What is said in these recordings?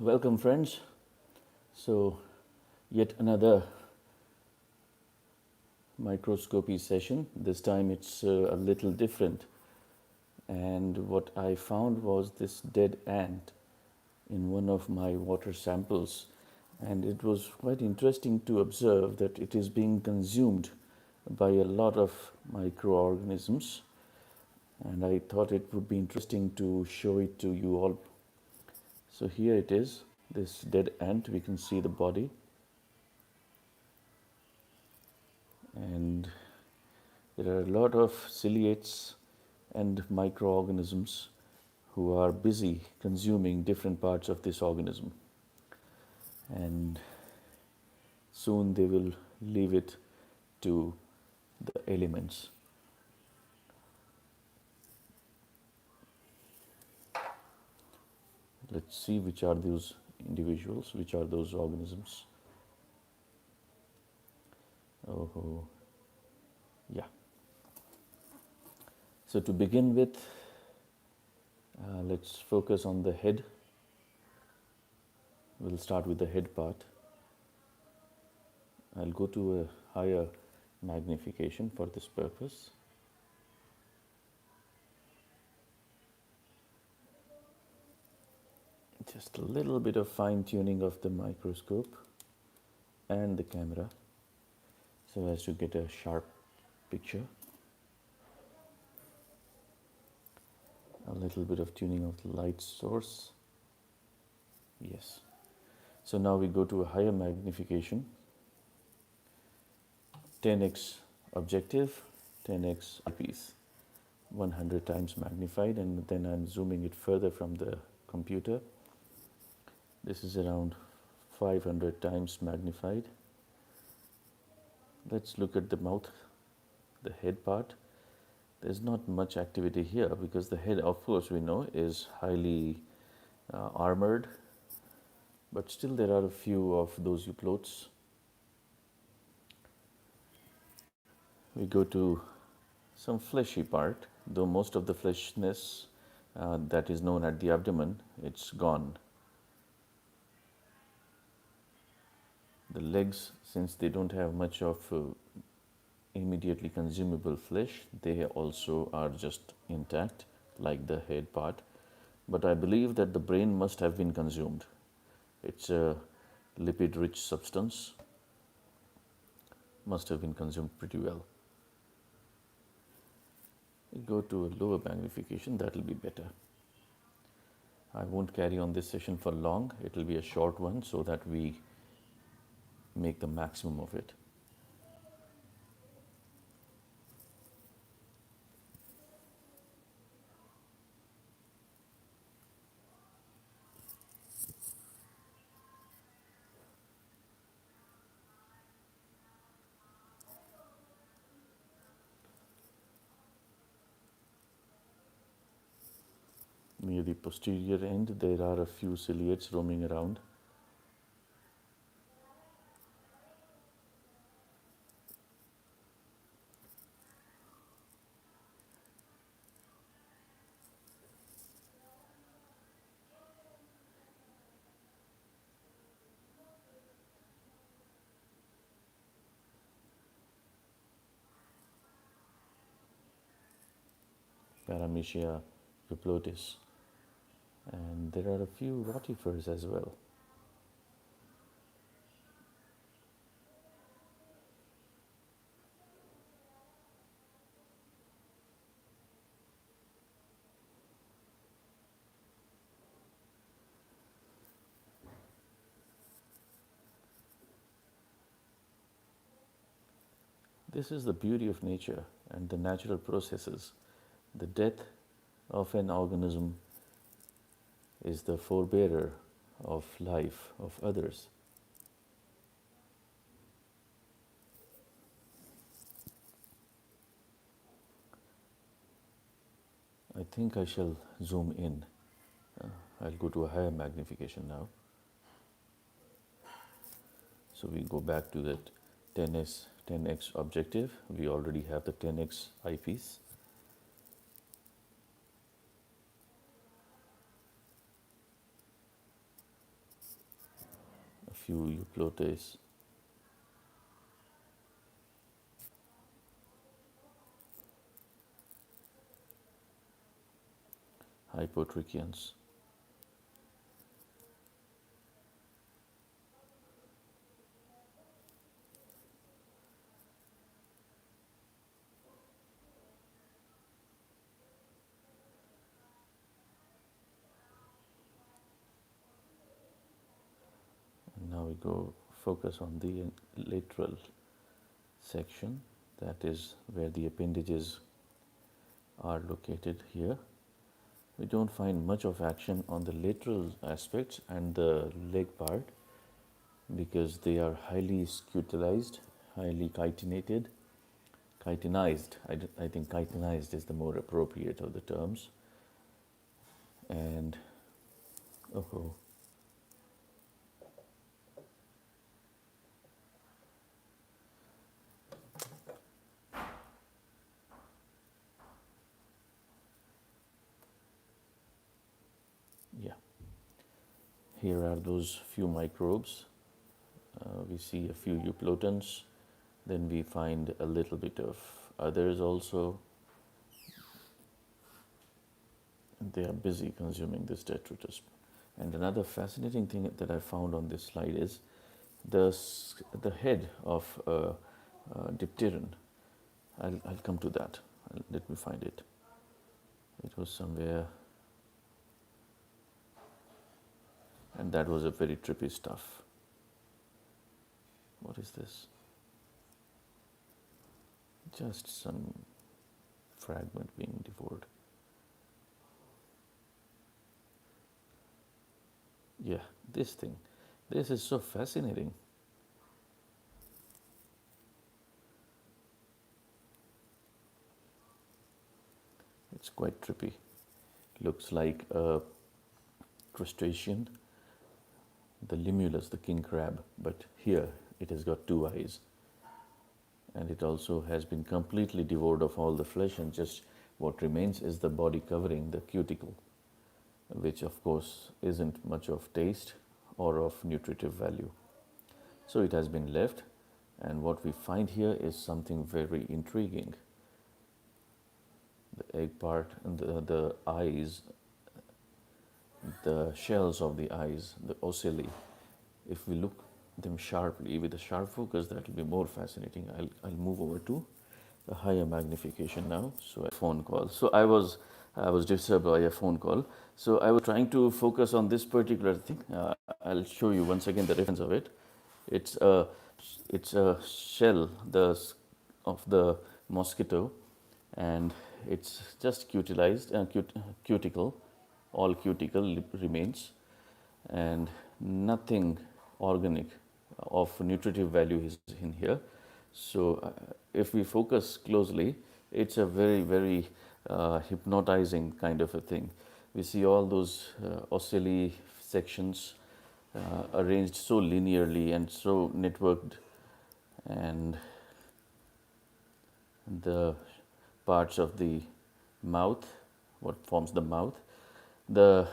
Welcome, friends. So, yet another microscopy session. This time it's a little different. And what I found was this dead ant in one of my water samples. And it was quite interesting to observe that it is being consumed by a lot of microorganisms. And I thought it would be interesting to show it to you all. So, here it is, this dead ant. We can see the body. And there are a lot of ciliates and microorganisms who are busy consuming different parts of this organism. And soon they will leave it to the elements. Let's see which are those individuals, which are those organisms. Oh, yeah. So to begin with, let's focus on the head. We'll start with the head part. I'll go to a higher magnification for this purpose. Just a little bit of fine tuning of the microscope and the camera so as to get a sharp picture. A little bit of tuning of the light source. Yes. So now we go to a higher magnification. 10x objective, 10x eyepiece, 100 times magnified, and then I'm zooming it further from the computer. This is around 500 times magnified. Let's look at the mouth, the head part. There's not much activity here because the head, of course, we know is highly armored, but still there are a few of those euplotes. We go to some fleshy part, though most of the fleshiness that is known at the abdomen, it's gone. The legs, since they don't have much of immediately consumable flesh, they also are just intact like the head part. But I believe that the brain must have been consumed. It's a lipid-rich substance, must have been consumed pretty well. We go to a lower magnification, that will be better. I won't carry on this session for long, it will be a short one so that we make the maximum of it. Near the posterior end, there are a few ciliates roaming around. Paramecia euplotis. And there are a few rotifers as well. This is the beauty of nature and the natural processes. The death of an organism is the forebearer of life of others. I think I shall zoom in. I'll go to a higher magnification now. So we go back to that 10x objective. We already have the 10x eyepiece. few euplotes. Hypotrichians. And now we go focus on the lateral section, that is where the appendages are located here. We don't find much of action on the lateral aspects and the leg part because they are highly scutellized, highly chitinized. I think chitinized is the more appropriate of the terms. And oh, yeah, here are those few microbes. We see a few euplotans, then we find a little bit of others also. They are busy consuming this detritus. And another fascinating thing that I found on this slide is the head of dipteran. I'll come to that. Let me find it. It was somewhere, and that was a very trippy stuff. What is this? Just some fragment being devoured. Yeah, this thing. This is so fascinating. It's quite trippy. Looks like a crustacean, the limulus, the king crab, but here it has got two eyes. And it also has been completely devoured of all the flesh, and just what remains is the body covering, the cuticle, which of course isn't much of taste or of nutritive value. So it has been left, and what we find here is something very intriguing. The egg part and the eyes, the shells of the eyes, the ocelli, if we look them sharply with a sharp focus, that will be more fascinating. I'll move over to a higher magnification now. So a phone call. So I was disturbed by a phone call. So I was trying to focus on this particular thing. I'll show you once again the reference of it. It's a shell of the mosquito, and it's just cutilized, cuticle, all cuticle remains, and nothing organic of nutritive value is in here. So if we focus closely, it's a very, very hypnotizing kind of a thing. We see all those ocelli sections arranged so linearly and so networked, and the parts of the mouth, what forms the mouth. The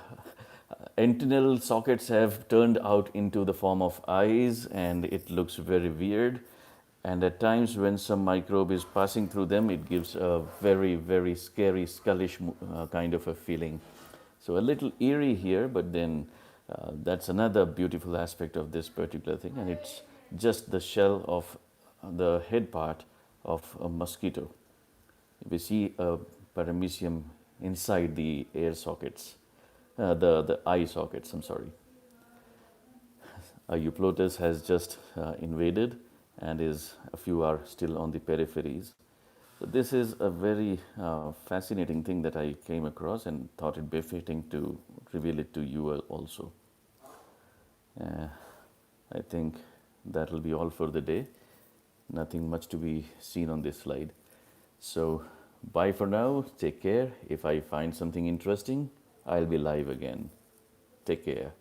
antennal sockets have turned out into the form of eyes, and it looks very weird. And at times when some microbe is passing through them, it gives a very, very scary, skullish kind of a feeling. So a little eerie here, but then that's another beautiful aspect of this particular thing. And it's just the shell of the head part of a mosquito. We see a paramecium inside the air sockets, the eye sockets, I'm sorry. A euplotus has just invaded, and a few are still on the peripheries. So this is a very fascinating thing that I came across and thought it befitting to reveal it to you also. I think that will be all for the day. Nothing much to be seen on this slide. So bye for now. Take care. If I find something interesting, I'll be live again. Take care.